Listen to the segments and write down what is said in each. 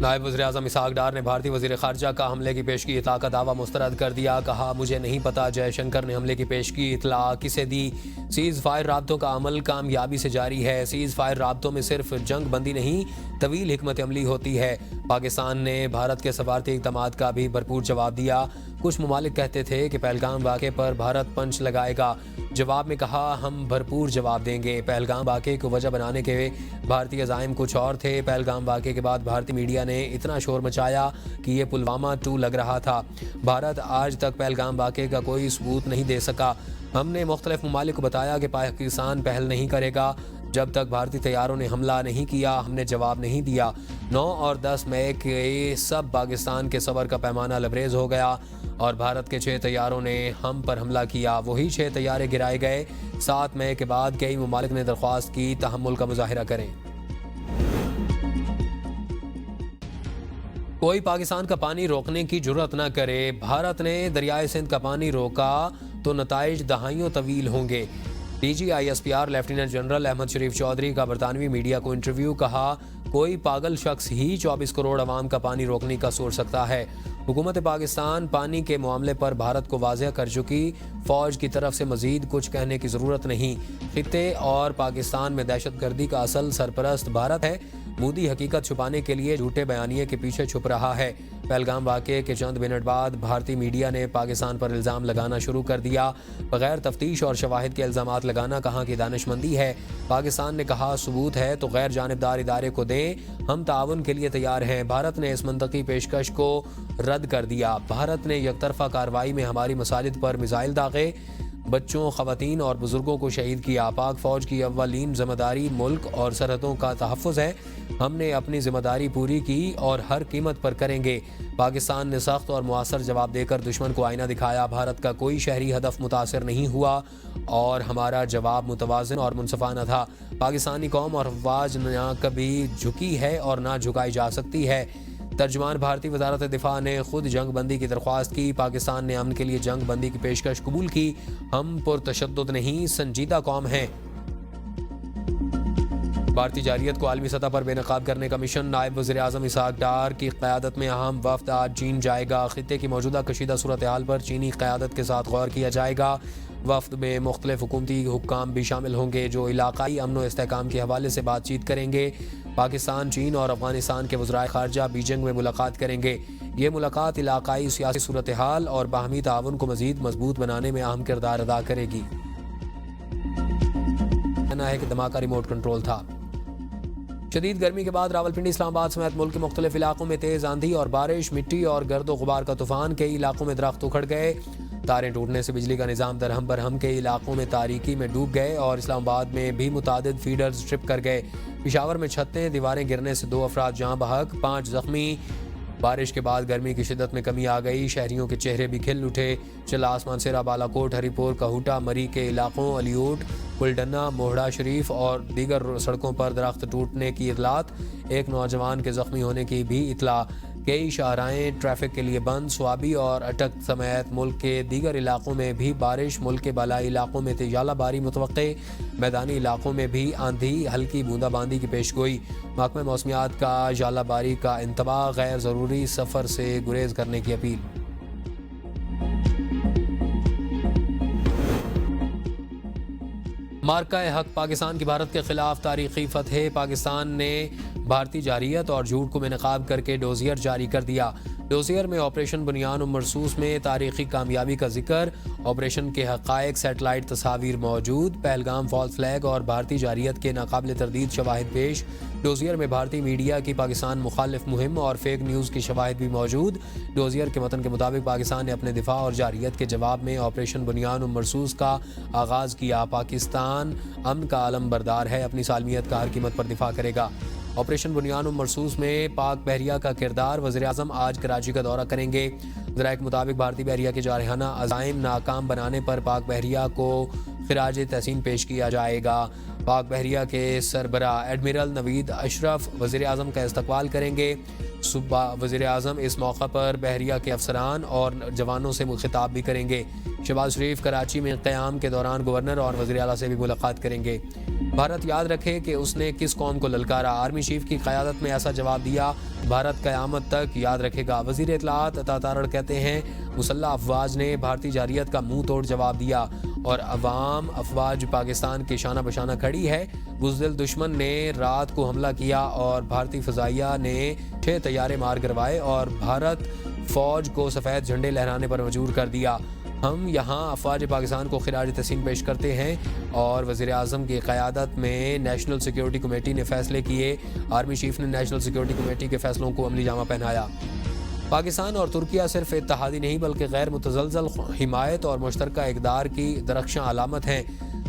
نائب وزیر اعظم اسحاق ڈار نے بھارتی وزیر خارجہ کا حملے کی پیشگی اطلاع کا دعویٰ مسترد کر دیا. کہا مجھے نہیں پتا جے شنکر نے حملے کی پیشگی اطلاع کسے دی. سیز فائر رابطوں کا عمل کامیابی سے جاری ہے. سیز فائر رابطوں میں صرف جنگ بندی نہیں طویل حکمت عملی ہوتی ہے. پاکستان نے بھارت کے سفارتی اقدامات کا بھی بھرپور جواب دیا. کچھ ممالک کہتے تھے کہ پہلگام واقعے پر بھارت پنچ لگائے گا. جواب میں کہا ہم بھرپور جواب دیں گے. پہلگام واقعے کو وجہ بنانے کے بھارتی عزائم کچھ اور تھے. پہلگام واقعے کے بعد بھارتی میڈیا نے اتنا شور مچایا کہ یہ پلوامہ 2 لگ رہا تھا. بھارت آج تک پہلگام واقعے کا کوئی ثبوت نہیں دے سکا. ہم نے مختلف ممالک کو بتایا کہ پاکستان پہل نہیں کرے گا. جب تک بھارتی طیاروں نے حملہ نہیں کیا ہم نے جواب نہیں دیا. 9 اور 10 مئی کے سب پاکستان کے صبر کا پیمانہ لبریز ہو گیا اور بھارت کے 6 طیاروں نے ہم پر حملہ کیا. وہی 6 طیارے گرائے گئے. 7 مئی کے بعد کئی ممالک نے درخواست کی تحمل کا مظاہرہ کریں. کوئی پاکستان کا پانی روکنے کی جرات نہ کرے. بھارت نے دریائے سندھ کا پانی روکا تو نتائج دہائیوں طویل ہوں گے. D G I S P R lieutenant general Ahmed Sharif Chaudhry کا برطانوی میڈیا کو انٹرویو. کہا کوئی پاگل شخص ہی 24 کروڑ عوام کا پانی روکنے کا سوچ سکتا ہے. حکومت پاکستان پانی کے معاملے پر بھارت کو واضح کر چکی. فوج کی طرف سے مزید کچھ کہنے کی ضرورت نہیں. خطے اور پاکستان میں دہشت گردی کا اصل سرپرست بھارت ہے. مودی حقیقت چھپانے کے لیے جھوٹے بیانیے کے پیچھے چھپ رہا ہے. پہلگام واقعے کے چند منٹ بعد بھارتی میڈیا نے پاکستان پر الزام لگانا شروع کر دیا. بغیر تفتیش اور شواہد کے الزامات لگانا کہاں کی دانش مندی ہے. پاکستان نے کہا ثبوت ہے تو غیر جانبدار ادارے کو دیں. ہم تعاون کے لیے تیار ہیں. بھارت نے اس منطقی پیشکش کو رد کر دیا. بھارت نے یک طرفہ کارروائی میں ہماری مساجد پر میزائل داغے. بچوں، خواتین اور بزرگوں کو شہید کیا. پاک فوج کی اولین ذمہ داری ملک اور سرحدوں کا تحفظ ہے. ہم نے اپنی ذمہ داری پوری کی اور ہر قیمت پر کریں گے. پاکستان نے سخت اور مؤثر جواب دے کر دشمن کو آئینہ دکھایا. بھارت کا کوئی شہری ہدف متاثر نہیں ہوا اور ہمارا جواب متوازن اور منصفانہ تھا. پاکستانی قوم اور افواج نہ کبھی جھکی ہے اور نہ جھکائی جا سکتی ہے. ترجمان بھارتی وزارت دفاع نے خود جنگ بندی کی درخواست کی. پاکستان نے امن کے لیے جنگ بندی کی پیشکش قبول کی. ہم پرتشدد نہیں سنجیدہ قوم ہیں. بھارتی جارحیت کو عالمی سطح پر بے نقاب کرنے کا مشن. نائب وزیر اعظم اسحاق ڈار کی قیادت میں اہم وفد آج چین جائے گا. خطے کی موجودہ کشیدہ صورتحال پر چینی قیادت کے ساتھ غور کیا جائے گا. وفد میں مختلف حکومتی حکام بھی شامل ہوں گے جو علاقائی امن و استحکام کے حوالے سے بات چیت کریں گے. پاکستان، چین اور افغانستان کے وزرائے خارجہ بیجنگ میں ملاقات کریں گے. یہ ملاقات علاقائی سیاسی صورتحال اور باہمی تعاون کو مزید مضبوط بنانے میں اہم کردار ادا کرے گی. کہنا ہے کہ دھماکہ ریموٹ کنٹرول تھا. شدید گرمی کے بعد راولپنڈی، اسلام آباد سمیت ملک کے مختلف علاقوں میں تیز آندھی اور بارش، مٹی اور گرد و غبار کا طوفان. کئی علاقوں میں درخت اکھڑ گئے. تاریں ٹوٹنے سے بجلی کا نظام درہم برہم. کئی علاقوں میں تاریکی میں ڈوب گئے اور اسلام آباد میں بھی متعدد فیڈرز ٹرپ کر گئے. پشاور میں چھتیں، دیواریں گرنے سے 2 افراد جاں بحق، 5 زخمی. بارش کے بعد گرمی کی شدت میں کمی آ گئی. شہریوں کے چہرے بھی کھل اٹھے. چلا آسمان سیرا، بالا کوٹ، ہری پور، کہوٹا، مری کے علاقوں، علیوٹ، پلڈنا، موہڑا شریف اور دیگر سڑکوں پر درخت ٹوٹنے کی اطلاعات. ایک نوجوان کے زخمی ہونے کی بھی اطلاع. کئی شاہراہیں ٹریفک کے لیے بند. سوابی اور اٹک سمیت ملک کے دیگر علاقوں میں بھی بارش. ملک کے بالائی علاقوں میں ژالہ باری متوقع. میدانی علاقوں میں بھی آندھی، ہلکی بوندا باندی کی پیشگوئی. محکمہ موسمیات کا ژالہ باری کا انتباہ. غیر ضروری سفر سے گریز کرنے کی اپیل. مارکہ حق پاکستان کی بھارت کے خلاف تاریخی فتح. پاکستان نے بھارتی جارحیت اور جھوٹ کو بے نقاب کر کے ڈوزیئر جاری کر دیا. ڈوزیئر میں آپریشن بنیان و مرصوص میں تاریخی کامیابی کا ذکر. آپریشن کے حقائق، سیٹلائٹ تصاویر موجود. پہلگام فالس فلیگ اور بھارتی جارحیت کے ناقابل تردید شواہد پیش. ڈوزیئر میں بھارتی میڈیا کی پاکستان مخالف مہم اور فیک نیوز کی شواہد بھی موجود. ڈوزیئر کے متن کے مطابق پاکستان نے اپنے دفاع اور جارحیت کے جواب میں آپریشن بنیان و مرصوص کا آغاز کیا. پاکستان امن کا علم بردار ہے، اپنی سالمیت کا ہر قیمت پر دفاع کرے گا. آپریشن بنیان و مرصوص میں پاک بحریہ کا کردار. وزیر اعظم آج کراچی کا دورہ کریں گے. ذرائع کے مطابق بھارتی بحریہ کے جارحانہ عزائم ناکام بنانے پر پاک بحریہ کو خراج تحسین پیش کیا جائے گا. پاک بحریہ کے سربراہ ایڈمرل نوید اشرف وزیر اعظم کا استقبال کریں گے. صبح وزیر اعظم اس موقع پر بحریہ کے افسران اور جوانوں سے خطاب بھی کریں گے. شہباز شریف کراچی میں قیام کے دوران گورنر اور وزیر اعلیٰ سے بھی ملاقات کریں گے. بھارت یاد رکھے کہ اس نے کس قوم کو للکارا، آرمی چیف کی قیادت میں ایسا جواب دیا، بھارت قیامت تک یاد رکھے گا۔ وزیر اطلاعات عطا تارڑ کہتے ہیں مسلح افواج نے بھارتی جارحیت کا منہ توڑ جواب دیا اور عوام افواج پاکستان کی شانہ بشانہ کھڑی ہے۔ بزدل دشمن نے رات کو حملہ کیا اور بھارتی فضائیہ نے 6 طیارے مار گروائے اور بھارت فوج کو سفید جھنڈے لہرانے پر مجبور کر دیا۔ ہم یہاں افواج پاکستان کو خراج تحسین پیش کرتے ہیں اور وزیر اعظم کی قیادت میں نیشنل سیکیورٹی کمیٹی نے فیصلے کیے۔ آرمی چیف نے نیشنل سیکیورٹی کمیٹی کے فیصلوں کو عملی جامہ پہنایا۔ پاکستان اور ترکیہ صرف اتحادی نہیں بلکہ غیر متزلزل حمایت اور مشترکہ اقدار کی درخشاں علامت ہیں۔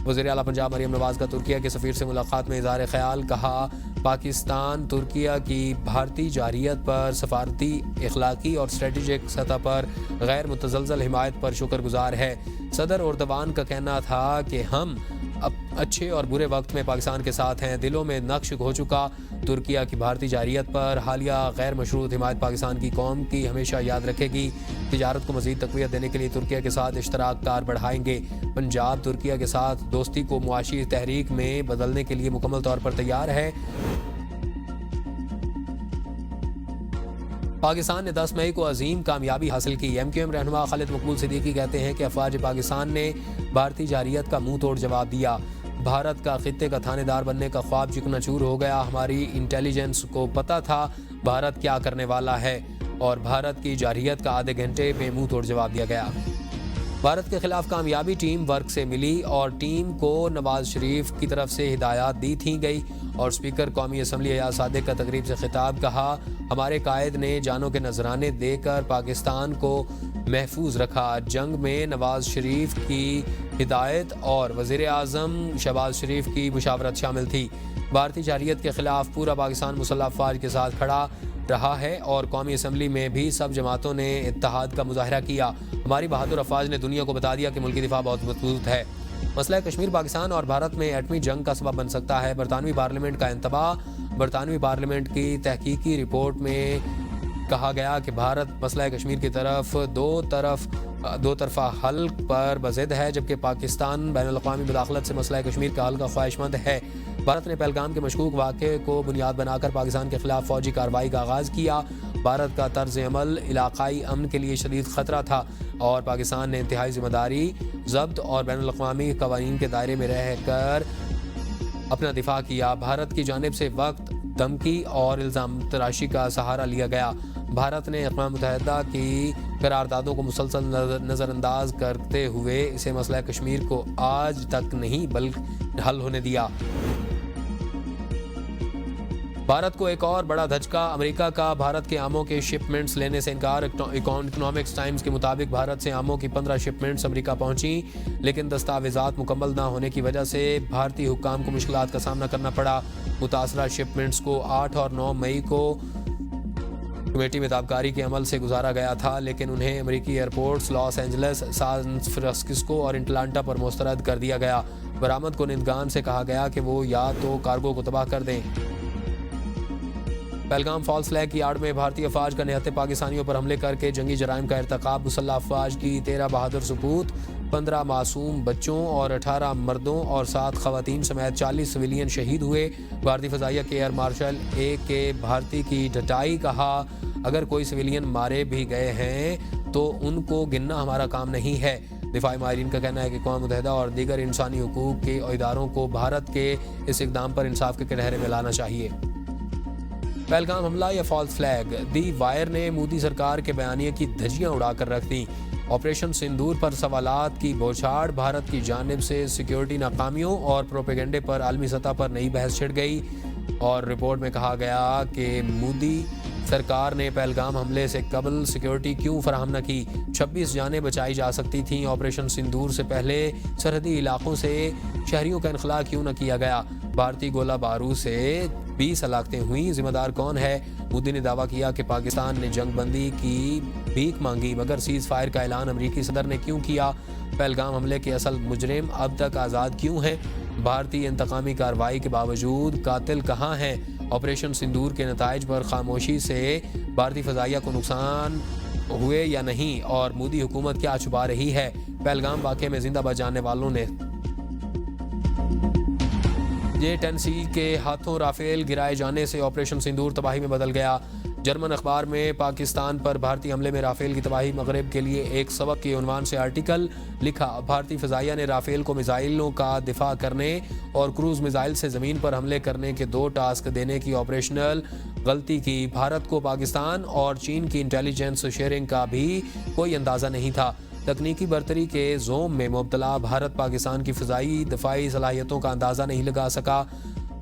وزیر اعلیٰ پنجاب مریم نواز کا ترکیہ کے سفیر سے ملاقات میں اظہار خیال، کہا پاکستان ترکیہ کی بھارتی جارحیت پر سفارتی، اخلاقی اور اسٹریٹجک سطح پر غیر متزلزل حمایت پر شکر گزار ہے۔ صدر اردوان کا کہنا تھا کہ ہم اچھے اور برے وقت میں پاکستان کے ساتھ ہیں، دلوں میں نقش ہو چکا ترکیہ کی بھارتی جارحیت پر حالیہ غیر مشروط حمایت پاکستان کی قوم کی ہمیشہ یاد رکھے گی۔ تجارت کو مزید تقویت دینے کے لیے ترکیہ کے ساتھ اشتراک کار بڑھائیں گے۔ پنجاب ترکیہ کے ساتھ دوستی کو معاشی تحریک میں بدلنے کے لیے مکمل طور پر تیار ہے۔ پاکستان نے 10 مئی کو عظیم کامیابی حاصل کی۔ ایم کیو ایم رہنما خالد مقبول صدیقی کہتے ہیں کہ افواج پاکستان نے بھارتی جارحیت کا منہ توڑ جواب دیا۔ بھارت کا خطے کا تھانے دار بننے کا خواب چکنا چور ہو گیا۔ ہماری انٹیلیجنس کو پتہ تھا بھارت کیا کرنے والا ہے اور بھارت کی جارحیت کا آدھے گھنٹے میں منہ توڑ جواب دیا گیا۔ بھارت کے خلاف کامیابی ٹیم ورک سے ملی اور ٹیم کو نواز شریف کی طرف سے ہدایات دی تھی گئی اور اسپیکر قومی اسمبلی ایاز صادق کا تقریب سے خطاب، کہا ہمارے قائد نے جانوں کے نذرانے دے کر پاکستان کو محفوظ رکھا۔ جنگ میں نواز شریف کی ہدایت اور وزیر اعظم شہباز شریف کی مشاورت شامل تھی۔ بھارتی جارحیت کے خلاف پورا پاکستان مسلح افواج کے ساتھ کھڑا رہا ہے اور قومی اسمبلی میں بھی سب جماعتوں نے اتحاد کا مظاہرہ کیا۔ ہماری بہادر افواج نے دنیا کو بتا دیا کہ ملکی دفاع بہت مضبوط ہے۔ مسئلہ کشمیر پاکستان اور بھارت میں ایٹمی جنگ کا سبب بن سکتا ہے۔ برطانوی پارلیمنٹ کا انتباہ۔ برطانوی پارلیمنٹ کی تحقیقی رپورٹ میں کہا گیا کہ بھارت مسئلہ کشمیر کی طرف دو طرفہ حل پر بضد ہے، جبکہ پاکستان بین الاقوامی مداخلت سے مسئلہ کشمیر کا حل کا خواہش مند ہے۔ بھارت نے پہلگام کے مشکوک واقعے کو بنیاد بنا کر پاکستان کے خلاف فوجی کارروائی کا آغاز کیا۔ بھارت کا طرز عمل علاقائی امن کے لیے شدید خطرہ تھا اور پاکستان نے انتہائی ذمہ داری، ضبط اور بین الاقوامی قوانین کے دائرے میں رہ کر اپنا دفاع کیا۔ بھارت کی جانب سے وقت، دھمکی اور الزام تراشی کا سہارا لیا گیا۔ بھارت نے اقوام متحدہ کی قراردادوں کو مسلسل نظر انداز کرتے ہوئے اسے مسئلہ کشمیر کو آج تک نہیں بلکہ حل ہونے دیا۔ بھارت کو ایک اور بڑا دھچکا، امریکہ کا بھارت کے آموں کے شپمنٹس لینے سے انکار۔ اکنامکس ٹائمز کے مطابق بھارت سے آموں کی 15 شپمنٹس امریکہ پہنچیں، لیکن دستاویزات مکمل نہ ہونے کی وجہ سے بھارتی حکام کو مشکلات کا سامنا کرنا پڑا۔ متاثرہ شپمنٹس کو 8 اور 9 مئی کو کمیٹی میں تابکاری کے عمل سے گزارا گیا تھا، لیکن انہیں امریکی airports Los Angeles, San Francisco اور اٹلانٹا پر مسترد کر دیا گیا۔ برآمد کنندگان سے کہا گیا کہ وہ یا تو کارگو کو تباہ کر دیں۔ پہلگام فالس فلیگ کی آڑ میں بھارتی افواج کا نہتے پاکستانیوں پر حملے کر کے جنگی جرائم کا ارتکاب، مسلح افواج کی 13 بہادر سپوت، 15 معصوم بچوں اور 18 مردوں اور 7 خواتین سمیت 40 سویلین شہید ہوئے۔ بھارتی فضائیہ کے ایئر مارشل اے کے بھارتی کی ڈٹائی، کہا اگر کوئی سویلین مارے بھی گئے ہیں تو ان کو گننا ہمارا کام نہیں ہے۔ دفاعی ماہرین کا کہنا ہے کہ اقوام متحدہ اور دیگر انسانی حقوق کے اداروں کو بھارت کے اس اقدام پر انصاف کے کنہرے میں لانا چاہیے۔ پہلگام حملہ یا فالس فلیگ، دی وائر نے مودی سرکار کے بیانیے کی دھجیاں اڑا کر رکھ دیں۔ آپریشن سندور پر سوالات کی بوچھاڑ، بھارت کی جانب سے سیکیورٹی ناکامیوں اور پروپیگنڈے پر عالمی سطح پر نئی بحث چھڑ گئی اور رپورٹ میں کہا گیا کہ مودی سرکار نے پہلگام حملے سے قبل سیکیورٹی کیوں فراہم نہ کی، 26 جانیں بچائی جا سکتی تھیں۔ آپریشن سندور سے پہلے سرحدی علاقوں سے شہریوں کا انخلاء کیوں نہ کیا گیا، بھارتی گولہ بارود سے 20 ہلاکتیں ہوئیں، ذمہ دار کون ہے؟ مودی نے دعویٰ کیا کہ پاکستان نے جنگ بندی کی بھیک مانگی، مگر سیز فائر کا اعلان امریکی صدر نے کیوں کیا؟ پہلگام حملے کے اصل مجرم اب تک آزاد کیوں ہیں؟ بھارتی انتقامی کارروائی کے باوجود قاتل کہاں ہیں؟ آپریشن سندور کے نتائج پر خاموشی سے بھارتی فضائیہ کو نقصان ہوئے یا نہیں، اور مودی حکومت کیا چھپا رہی ہے؟ پہلگام واقعے میں زندہ بچ جانے والوں نے J-10C کے ہاتھوں رافیل گرائے جانے سے آپریشن سندور تباہی میں بدل گیا۔ جرمن اخبار میں پاکستان پر بھارتی حملے میں رافیل کی تباہی، مغرب کے لیے ایک سبق کے عنوان سے آرٹیکل لکھا۔ بھارتی فضائیہ نے رافیل کو میزائلوں کا دفاع کرنے اور کروز میزائل سے زمین پر حملے کرنے کے 2 ٹاسک دینے کی آپریشنل غلطی کی۔ بھارت کو پاکستان اور چین کی انٹیلیجنس شیئرنگ کا بھی کوئی اندازہ نہیں تھا۔ تکنیکی برتری کے زوم میں مبتلا بھارت پاکستان کی فضائی دفاعی صلاحیتوں کا اندازہ نہیں لگا سکا۔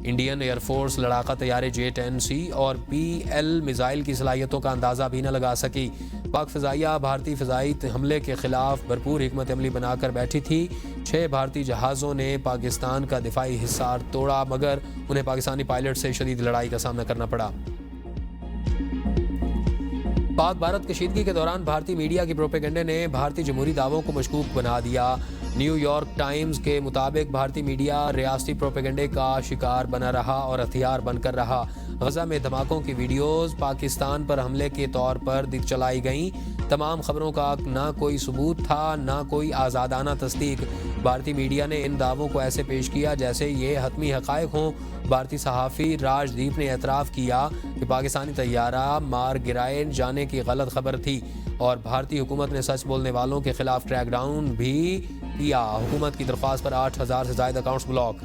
انڈین ایئر فورس لڑاکا طیارے J-10C اور PL میزائل کی صلاحیتوں کا اندازہ بھی نہ لگا سکی۔ پاک فضائیہ بھارتی فضائی حملے کے خلاف بھرپور حکمت عملی بنا کر بیٹھی تھی۔ 6 بھارتی جہازوں نے پاکستان کا دفاعی حصار توڑا، مگر انہیں پاکستانی پائلٹ سے شدید لڑائی کا سامنا کرنا پڑا۔ پاک بھارت کشیدگی کے دوران بھارتی میڈیا کی پروپیگنڈے نے بھارتی جمہوری دعووں کو مشکوک بنا دیا۔ نیو یارک ٹائمز کے مطابق بھارتی میڈیا ریاستی پروپیگنڈے کا شکار بنا رہا اور ہتھیار بن کر رہا۔ غزہ میں دھماکوں کی ویڈیوز پاکستان پر حملے کے طور پر چلائی گئیں۔ تمام خبروں کا نہ کوئی ثبوت تھا، نہ کوئی آزادانہ تصدیق۔ بھارتی میڈیا نے ان دعووں کو ایسے پیش کیا جیسے یہ حتمی حقائق ہوں۔ بھارتی صحافی راج دیپ نے اعتراف کیا کہ پاکستانی طیارہ مار گرائے جانے کی غلط خبر تھی، اور بھارتی حکومت نے سچ بولنے والوں کے خلاف ٹریک ڈاؤن بھی کیا۔ حکومت کی درخواست پر 8,000 سے زائد اکاؤنٹس بلاک۔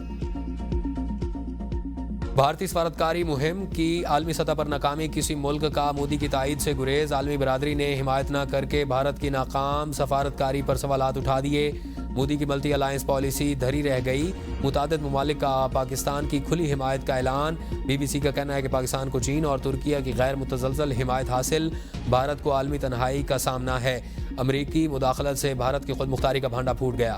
بھارتی سفارتکاری مہم کی عالمی سطح پر ناکامی، کسی ملک کا مودی کی تائید سے گریز۔ عالمی برادری نے حمایت نہ کر کے بھارت کی ناکام سفارتکاری پر سوالات اٹھا دیے۔ مودی کی ملٹی الائنس پالیسی دھری رہ گئی۔ متعدد ممالک کا پاکستان کی کھلی حمایت کا اعلان۔ BBC کا کہنا ہے کہ پاکستان کو چین اور ترکیہ کی غیر متزلزل حمایت حاصل۔ بھارت کو عالمی تنہائی کا سامنا ہے۔ امریکی مداخلت سے بھارت کی خود مختاری کا بھانڈا پھوٹ گیا۔